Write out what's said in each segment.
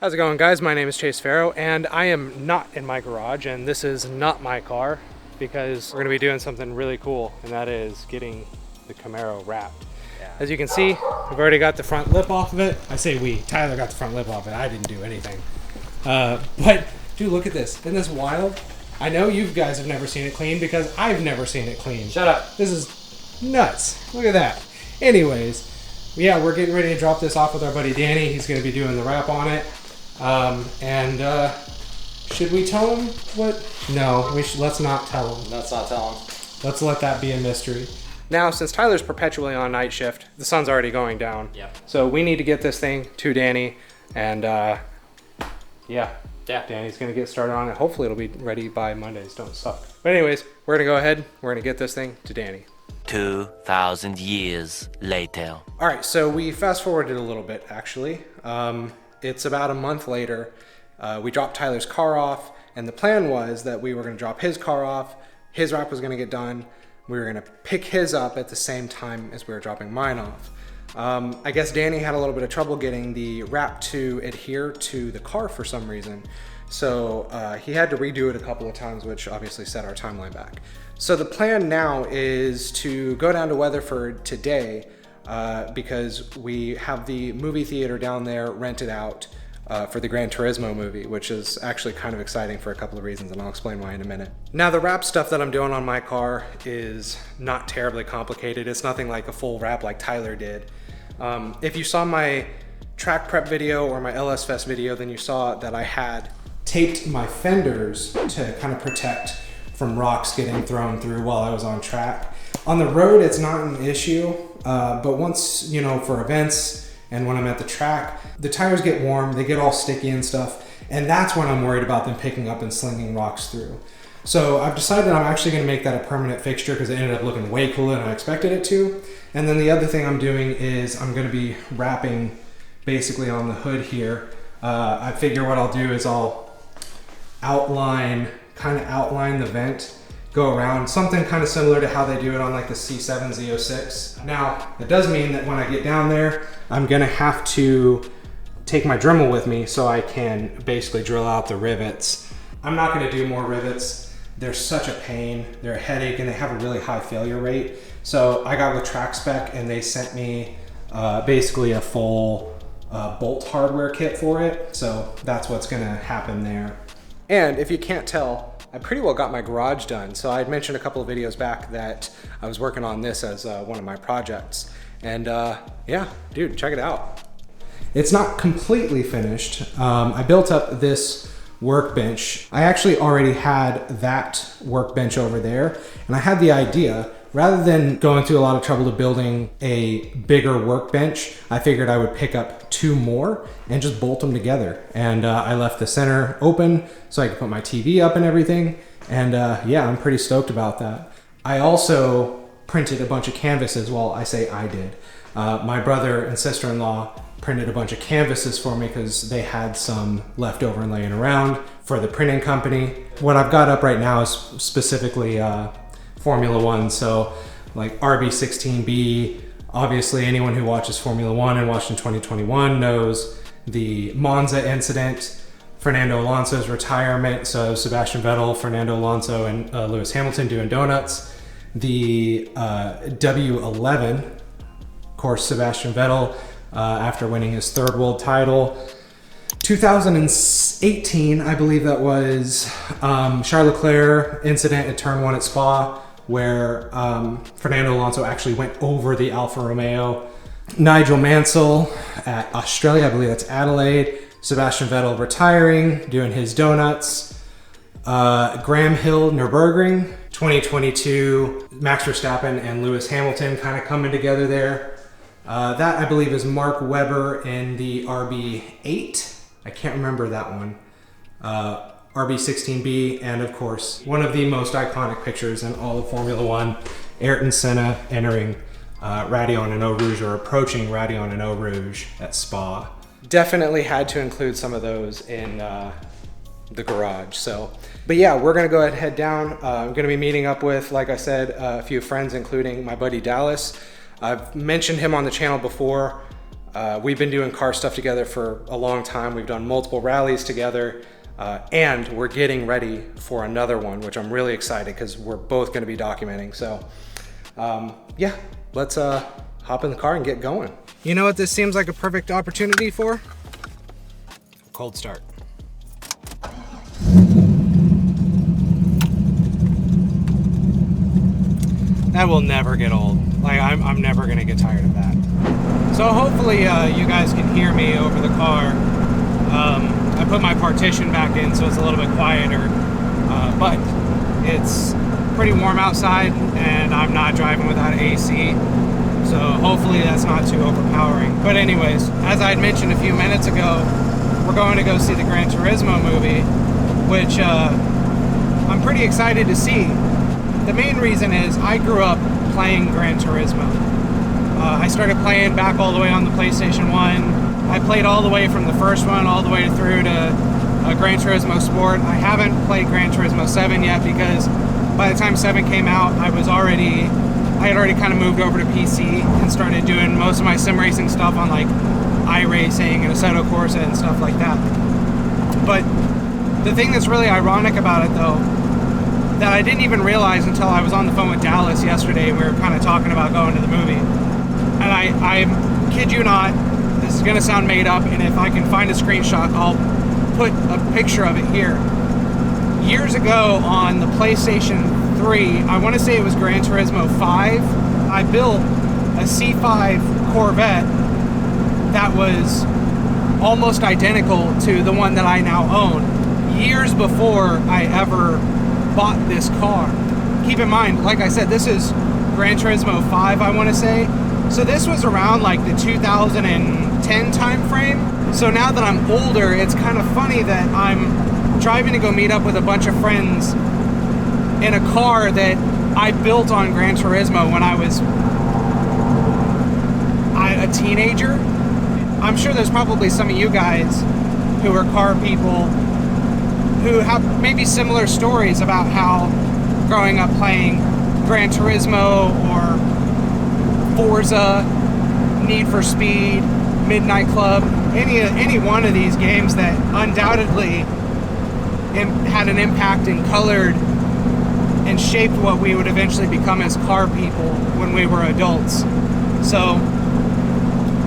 How's it going, guys? My name is Chase Farrow, and I am not in my garage, and this is not my car because we're going to be doing something really cool, and that is getting the Camaro wrapped. Yeah. As you can see, we've already got the front lip off of it. I say we. Tyler got the front lip off it. I didn't do anything. But, dude, look at this. Isn't this wild? I know you guys have never seen it clean because I've never seen it clean. Shut up. This is nuts. Look at that. Anyways, yeah, we're getting ready to drop this off with our buddy Danny. He's going to be doing the wrap on it. Should we tell him what? No, let's not tell him. Let's not tell him. Let's let that be a mystery. Now, since Tyler's perpetually on night shift, the sun's already going down. Yep. So we need to get this thing to Danny, and yeah, Danny's gonna get started on it. Hopefully it'll be ready by Mondays. Don't suck. But anyways, we're gonna go ahead. We're gonna get this thing to Danny. 2,000 years later. All right, so we fast forwarded a little bit, actually. It's about a month later. We dropped Tyler's car off, and the plan was that we were going to drop his car off. His wrap was going to get done. We were going to pick his up at the same time as we were dropping mine off. I guess Danny had a little bit of trouble getting the wrap to adhere to the car for some reason. So he had to redo it a couple of times, which obviously set our timeline back. So the plan now is to go down to Weatherford today, because we have the movie theater down there rented out for the Gran Turismo movie, which is actually kind of exciting for a couple of reasons, and I'll explain why in a minute. Now, the wrap stuff that I'm doing on my car is not terribly complicated. It's nothing like a full wrap like Tyler did. If you saw my track prep video or my LS Fest video, then you saw that I had taped my fenders to kind of protect from rocks getting thrown through while I was on track. On the road, it's not an issue, but once, for events and when I'm at the track, the tires get warm, they get all sticky and stuff, and that's when I'm worried about them picking up and slinging rocks through. So I've decided I'm actually going to make that a permanent fixture because it ended up looking way cooler than I expected it to. And then the other thing I'm doing is I'm going to be wrapping basically on the hood here. I figure what I'll do is I'll outline the vent, go around, something kind of similar to how they do it on like the C7 Z06. Now, it does mean that when I get down there, I'm gonna have to take my Dremel with me so I can basically drill out the rivets. I'm not gonna do more rivets. They're such a pain, they're a headache, and they have a really high failure rate. So I got with Track Spec and they sent me basically a full bolt hardware kit for it. So that's what's gonna happen there. And if you can't tell, I pretty well got my garage done. So I had mentioned a couple of videos back that I was working on this as one of my projects. And yeah, dude, check it out. It's not completely finished. I built up this workbench. I actually already had that workbench over there, and I had the idea, rather than going through a lot of trouble to building a bigger workbench, I figured I would pick up two more and just bolt them together. And I left the center open so I could put my TV up and everything. And yeah, I'm pretty stoked about that. I also printed a bunch of canvases. Well, I say I did. My brother and sister-in-law printed a bunch of canvases for me because they had some left over and laying around for the printing company. What I've got up right now is specifically Formula One, so like RB16B. Obviously, anyone who watches Formula One and watched in 2021 knows the Monza incident, Fernando Alonso's retirement, so Sebastian Vettel, Fernando Alonso, and Lewis Hamilton doing donuts. The W11, of course, Sebastian Vettel after winning his third world title. 2018, I believe that was Charles Leclerc incident at Turn 1 at Spa, where Fernando Alonso actually went over the Alfa Romeo. Nigel Mansell at Australia, I believe that's Adelaide. Sebastian Vettel retiring, doing his donuts. Graham Hill, Nürburgring. 2022, Max Verstappen and Lewis Hamilton kind of coming together there. That, I believe, is Mark Webber in the RB8. I can't remember that one. RB16B, and of course, one of the most iconic pictures in all of Formula One, Ayrton Senna entering Raidillon and Eau Rouge, or approaching Raidillon and Eau Rouge at Spa. Definitely had to include some of those in the garage. But yeah, we're gonna go ahead and head down. I'm gonna be meeting up with, like I said, a few friends, including my buddy Dallas. I've mentioned him on the channel before. We've been doing car stuff together for a long time. We've done multiple rallies together, and we're getting ready for another one, which I'm really excited because we're both going to be documenting. So yeah, let's hop in the car and get going. You know what this seems like a perfect opportunity for? Cold start. That will never get old. Like, I'm never gonna get tired of that. So hopefully you guys can hear me over the car. I put my partition back in so it's a little bit quieter, but it's pretty warm outside and I'm not driving without AC. So hopefully that's not too overpowering. But anyways, as I had mentioned a few minutes ago, we're going to go see the Gran Turismo movie, which I'm pretty excited to see. The main reason is I grew up playing Gran Turismo. I started playing back all the way on the PlayStation 1. I played all the way from the first one all the way through to Gran Turismo Sport. I haven't played Gran Turismo 7 yet because by the time 7 came out, I had already kind of moved over to PC and started doing most of my sim racing stuff on like iRacing and Assetto Corsa and stuff like that. But the thing that's really ironic about it though, that I didn't even realize until I was on the phone with Dallas yesterday and we were kind of talking about going to the movie. And I kid you not, this is gonna sound made up, and if I can find a screenshot, I'll put a picture of it here. Years ago on the PlayStation 3, I wanna say it was Gran Turismo 5, I built a C5 Corvette that was almost identical to the one that I now own, years before I ever bought this car. Keep in mind, like I said, this is Gran Turismo 5, I want to say. So this was around like the 2010 time frame. So now that I'm older, it's kind of funny that I'm driving to go meet up with a bunch of friends in a car that I built on Gran Turismo when I was a teenager. I'm sure there's probably some of you guys who are car people who have maybe similar stories about how growing up playing Gran Turismo or Forza, Need for Speed, Midnight Club, any one of these games that undoubtedly had an impact and colored and shaped what we would eventually become as car people when we were adults. So,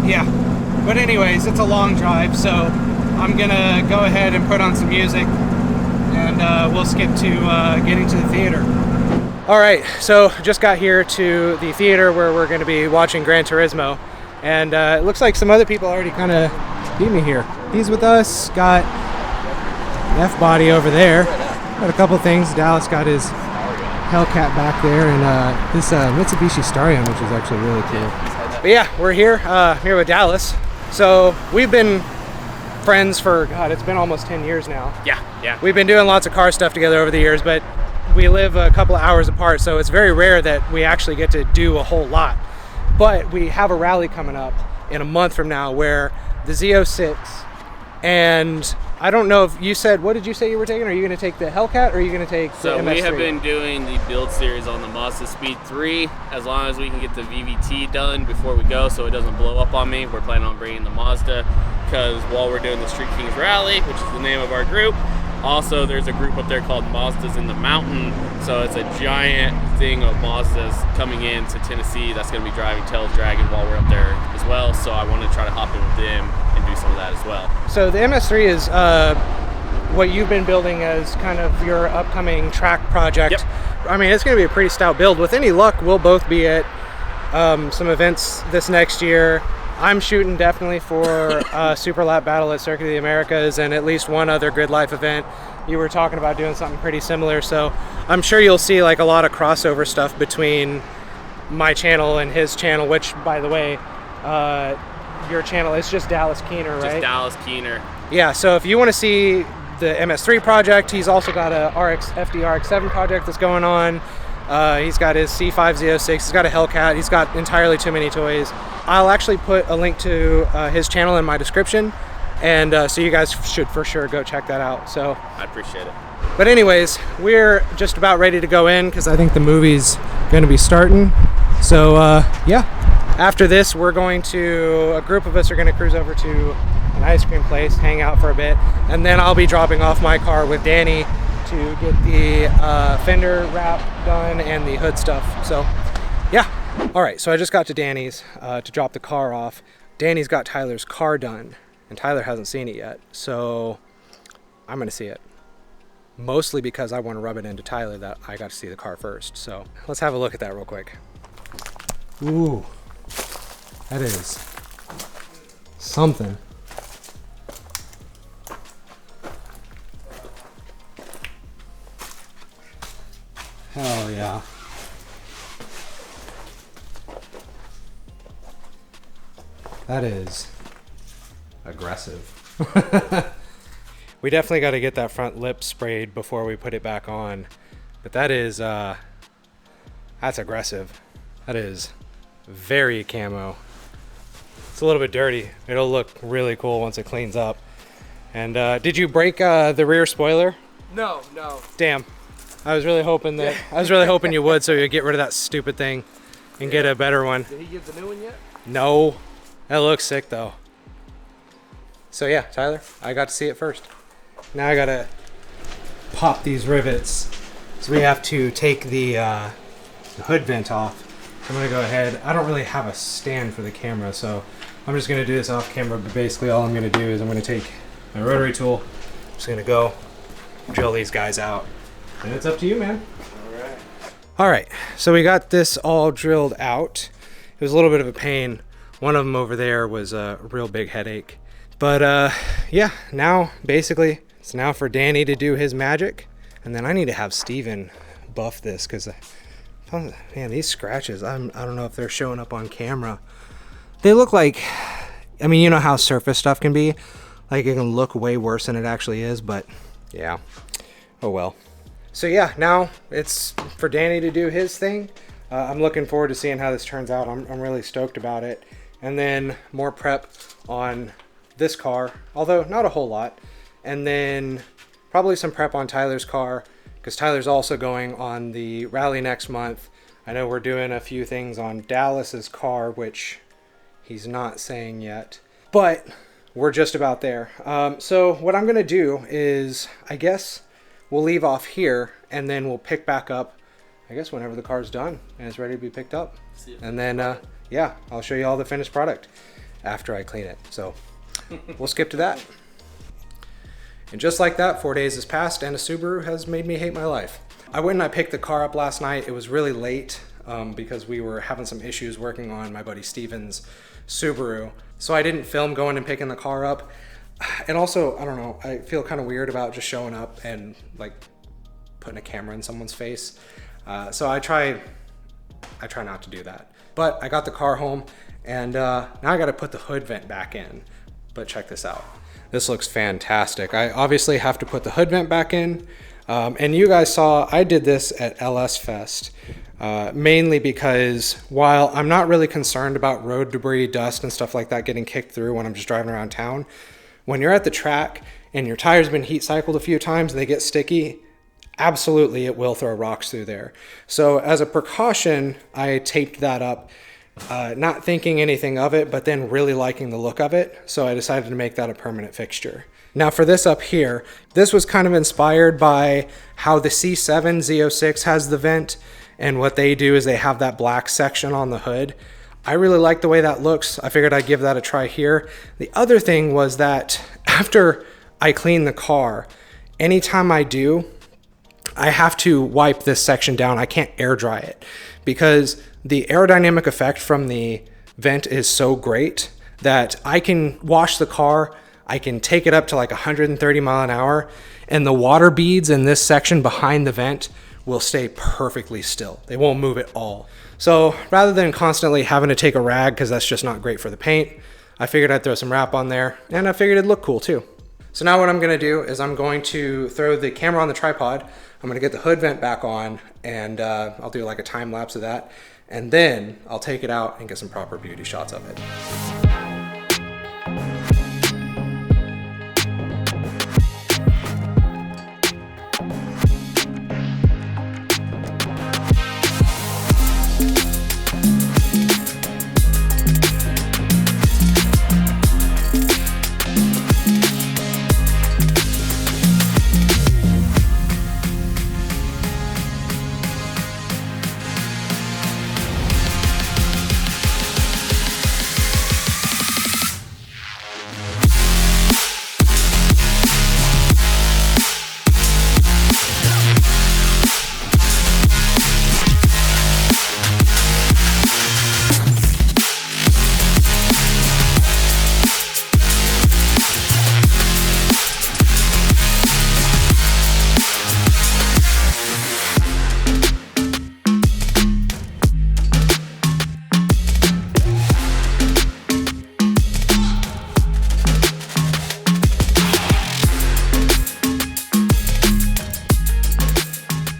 yeah. But anyways, it's a long drive, so I'm gonna go ahead and put on some music and we'll skip to getting to the theater. All right, so just got here to the theater where we're going to be watching Gran Turismo, and it looks like some other people already kind of beat me here. He's with us, got F-body over there, got a couple things. Dallas got his Hellcat back there, and this Mitsubishi Starion, which is actually really cool. But yeah, we're here with Dallas. So we've been friends for, God, it's been almost 10 years now. Yeah. We've been doing lots of car stuff together over the years, but we live a couple of hours apart, so it's very rare that we actually get to do a whole lot. But we have a rally coming up in a month from now where the Z06, and I don't know if you said, what did you say you were taking? Are you going to take the Hellcat or are you going to take the MS3? So we have been doing the build series on the Mazda Speed 3. As long as we can get the VVT done before we go so it doesn't blow up on me, we're planning on bringing the Mazda, because while we're doing the Street Kings Rally, which is the name of our group, also there's a group up there called Mazdas in the Mountain. So it's a giant thing of Mazdas coming into Tennessee that's going to be driving Tails Dragon while we're up there as well. So I want to try to hop in with them and do some of that as well. So the MS3 is what you've been building as kind of your upcoming track project. Yep. I mean, it's going to be a pretty stout build. With any luck, we'll both be at some events this next year. I'm shooting definitely for Super Lap Battle at Circuit of the Americas and at least one other Grid Life event. You were talking about doing something pretty similar, so I'm sure you'll see like a lot of crossover stuff between my channel and his channel, which, by the way, your channel is just Dallas Keener, right? Just Dallas Keener. Yeah, so if you want to see the MS3 project, he's also got a FD-RX-7 project that's going on. He's got his C5 Z06, he's got a Hellcat, he's got entirely too many toys. I'll actually put a link to his channel in my description, and so you guys should for sure go check that out. So I appreciate it. But anyways, we're just about ready to go in because I think the movie's going to be starting. So yeah, After this, a group of us are going to cruise over to an ice cream place, hang out for a bit, and then I'll be dropping off my car with Danny to get the fender wrap done and the hood stuff. So yeah. All right, so I just got to Danny's to drop the car off. Danny's got Tyler's car done, and Tyler hasn't seen it yet, so I'm gonna see it. Mostly because I want to rub it into Tyler that I got to see the car first. So let's have a look at that real quick. Ooh, that is something. Hell yeah. That is aggressive. We definitely got to get that front lip sprayed before we put it back on. But that is, that's aggressive. That is very camo. It's a little bit dirty. It'll look really cool once it cleans up. And did you break the rear spoiler? No. Damn. I was really hoping you would, so you'd get rid of that stupid thing and get a better one. Did he give the new one yet? No. That looks sick though. So yeah, Tyler, I got to see it first. Now I gotta pop these rivets. So we have to take the hood vent off. I'm gonna go ahead. I don't really have a stand for the camera, so I'm just gonna do this off camera, but basically all I'm gonna do is I'm gonna take my rotary tool. I'm just gonna go drill these guys out. And it's up to you, man. All right, so we got this all drilled out. It was a little bit of a pain. One of them over there was a real big headache. But yeah, now basically it's now for Danny to do his magic. And then I need to have Steven buff this because, man, these scratches, I don't know if they're showing up on camera. They look like, I mean, you know how surface stuff can be. Like it can look way worse than it actually is, but yeah, oh well. So yeah, now it's for Danny to do his thing. I'm looking forward to seeing how this turns out. I'm really stoked about it. And then more prep on this car, although not a whole lot. And then probably some prep on Tyler's car, because Tyler's also going on the rally next month. I know we're doing a few things on Dallas's car, which he's not saying yet, but we're just about there. So what I'm gonna do is, I guess we'll leave off here and then we'll pick back up, I guess whenever the car's done and it's ready to be picked up. And then yeah, I'll show you all the finished product after I clean it. So we'll skip to that. And just like that, 4 days has passed and a Subaru has made me hate my life. I went and I picked the car up last night. It was really late because we were having some issues working on my buddy Steven's Subaru. So I didn't film going and picking the car up. And also, I don't know, I feel kind of weird about just showing up and like putting a camera in someone's face. So I try not to do that. But I got the car home and now I got to put the hood vent back in. But check this out. This looks fantastic. I obviously have to put the hood vent back in. And you guys saw I did this at LS Fest, mainly because while I'm not really concerned about road debris, dust, and stuff like that getting kicked through when I'm just driving around town, when you're at the track and your tires been heat cycled a few times and they get sticky, absolutely it will throw rocks through there. So as a precaution, I taped that up, not thinking anything of it, but then really liking the look of it. So I decided to make that a permanent fixture. Now for this up here, this was kind of inspired by how the C7 Z06 has the vent, and what they do is they have that black section on the hood. I really like the way that looks. I figured I'd give that a try here. The other thing was that after I clean the car, anytime I do, I have to wipe this section down. I can't air dry it because the aerodynamic effect from the vent is so great that I can wash the car, I can take it up to like 130 mile an hour, and the water beads in this section behind the vent will stay perfectly still. They won't move at all. So rather than constantly having to take a rag, because that's just not great for the paint, I figured I'd throw some wrap on there, and I figured it'd look cool too. So now what I'm gonna do is I'm going to throw the camera on the tripod, I'm gonna get the hood vent back on, and I'll do like a time lapse of that, and then I'll take it out and get some proper beauty shots of it.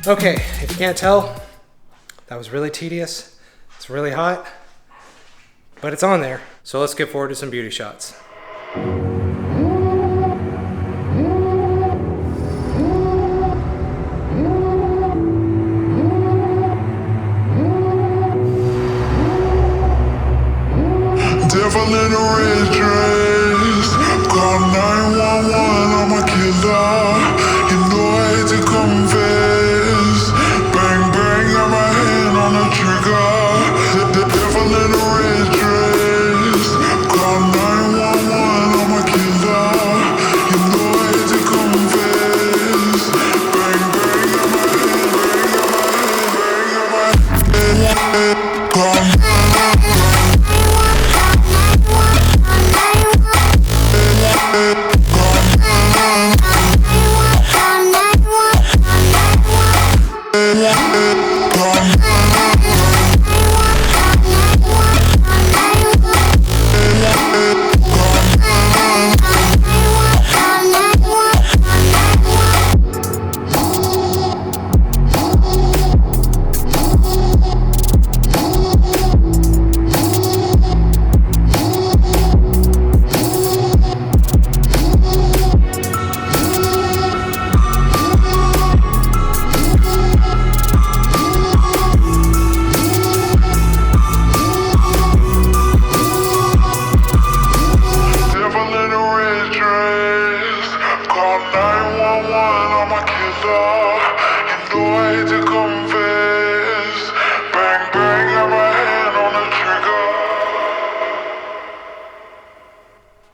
Okay, if you can't tell, that was really tedious. It's really hot, but it's on there. So let's get forward to some beauty shots. Devil in a red dress, call 911, I'm a killer. You know I hate to confess. Bang bang, got my hand on the trigger. The devil in a red dress, call 911, I'm a killer. You know I hate to confess. Bang bang, got my hand, call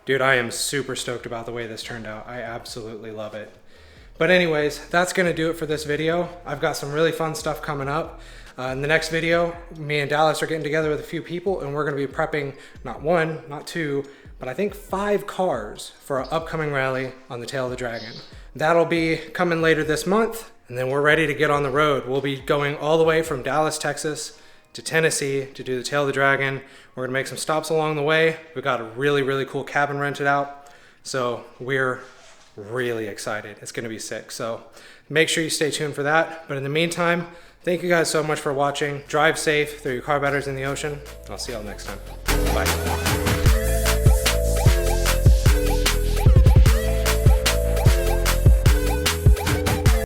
Dude, I am super stoked about the way this turned out. I absolutely love it. But anyways, that's gonna do it for this video. I've got some really fun stuff coming up. In the next video, me and Dallas are getting together with a few people and we're gonna be prepping not one, not two, but I think 5 cars for our upcoming rally on the Tail of the Dragon. That'll be coming later this month, and then we're ready to get on the road. We'll be going all the way from Dallas, Texas to Tennessee to do the Tail of the Dragon. We're gonna make some stops along the way. We've got a really, really cool cabin rented out. So we're really excited. It's gonna be sick. So make sure you stay tuned for that. But in the meantime, thank you guys so much for watching. Drive safe through your carbetters in the ocean. I'll see y'all next time. Bye.